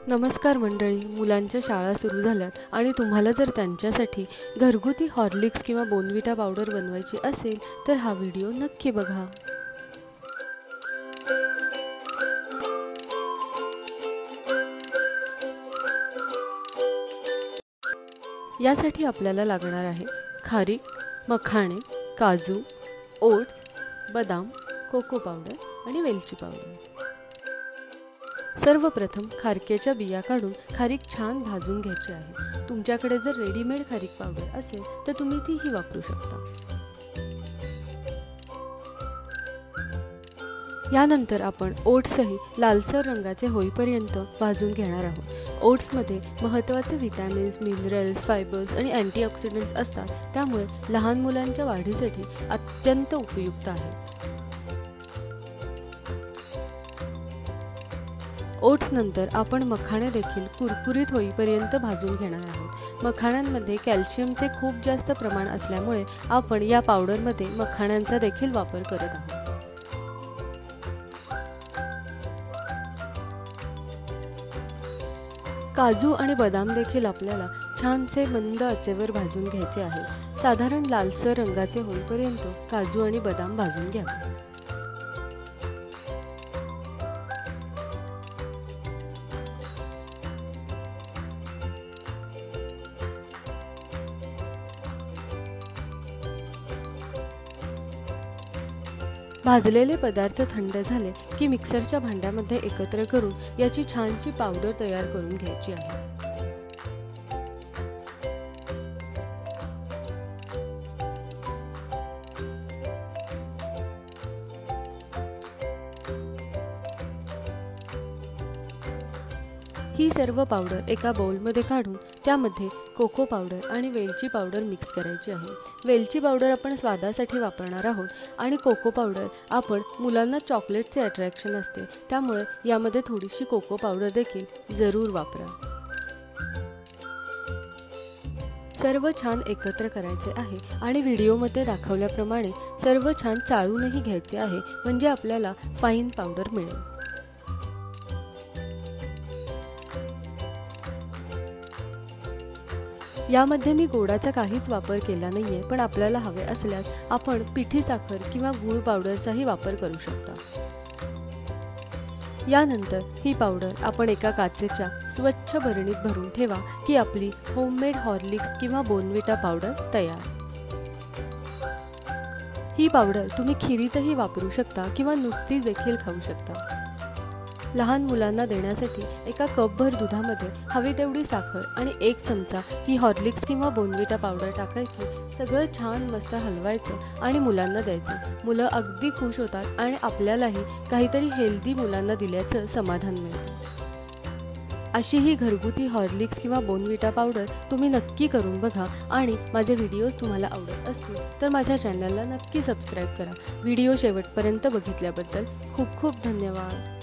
नमस्कार मंडळी, मुलांच्या शाळा सुरू झाल्यात आणि तुम्हाला जर त्यांच्यासाठी घरगुती हॉर्लिक्स किंवा बोर्नव्हिटा पावडर बनवायची असेल तर हा व्हिडिओ नक्की बघा। यासाठी आपल्याला लागणार आहे खारीक, मखाणे, काजू, ओट्स, बदाम, कोको पावडर आणि वेलची पावडर। सर्वप्रथम खारक्याच्या बिया काढून खारीक छान भाजून घ्यायची आहे। तुमच्याकडे जर रेडीमेड खारीक पावडर असेल तर तुम्ही तीही वापरू शकता। यानंतर आपण ओट्सही लालसर रंगाचे होईपर्यंत भाजून घेणार आहोत। ओट्समध्ये महत्त्वाचे विटॅमिन्स, मिनरल्स, फायबर्स आणि अँटीऑक्सिडंट्स असतात, त्यामुळे लहान मुलांच्या वाढीसाठी अत्यंत उपयुक्त आहे। ओट्स नंतर आपण मखाणे देखील कुरकुरीत होईपर्यंत भाजून घेणार आहोत। मखाण्यांमध्ये कॅल्शियमचे खूप जास्त प्रमाण असल्यामुळे आपण या पावडरमध्ये मखाण्यांचा देखील वापर करत आहोत। काजू आणि बदाम देखील आपल्याला छानसे मंद आचेवर भाजून घ्यायचे आहे। साधारण लालसर रंगाचे होईपर्यंत काजू आणि बदाम भाजून घ्यावे। भाजलेले पदार्थ थंड झाले की मिक्सरच्या भांड्यामध्ये एकत्र करून याची छानशी पावडर तयार करून घ्यायची आहे। ही सर्व पावडर एका बाउलमध्ये काढून त्यामध्ये कोको पावडर आणि वेलची पावडर मिक्स करायची आहे। वेलची पावडर आपण स्वादासाठी वापरणार आहोत आणि कोको पावडर आपण मुलांना चॉकलेटचे अट्रॅक्शन असते, त्यामुळे यामध्ये थोडीशी कोको पावडर देखील जरूर वापरा। सर्व छान एकत्र करायचे आहे आणि व्हिडिओमध्ये दाखवल्याप्रमाणे सर्व छान चाळूनही घ्यायचे आहे, म्हणजे आपल्याला फाईन पावडर मिळेल। यामध्ये मी गोडाचा काहीच वापर केला नाहीये, पण आपल्याला हवे असल्यास आपण पिठी साखर किंवा गूळ पावडरचाही वापर करू शकता। यानंतर ही पावडर आपण एका काचेच्या स्वच्छ बरणीत भरून ठेवा की आपली होममेड हॉर्लिक्स किंवा बोर्नव्हिटा पावडर तयार। ही पावडर तुम्ही खिरीतही वापरू शकता किंवा नुसती देखील खाऊ शकता। लहान मुलांना देण्यासाठी एका कपभर दुधामध्ये हवी तेवढी साखर आणि 1 चमचा ही हॉर्लिक्स किंवा बोर्नव्हिटा पावडर टाकायची। सगळं छान मस्त हलवायचं आणि मुलांना द्यायचं। मुलं अगदी खुश होतात आणि आपल्यालाही काहीतरी हेल्दी मुलांना दिल्याचं समाधान मिळतं। अशी ही घरगुती हॉर्लिक्स किंवा बोर्नव्हिटा पावडर तुम्ही नक्की करून बघा आणि माझे व्हिडिओज तुम्हाला आवडत असतील तर माझ्या चॅनलला नक्की सबस्क्राईब करा। व्हिडिओ शेवटपर्यंत बघितल्याबद्दल खूप खूप धन्यवाद।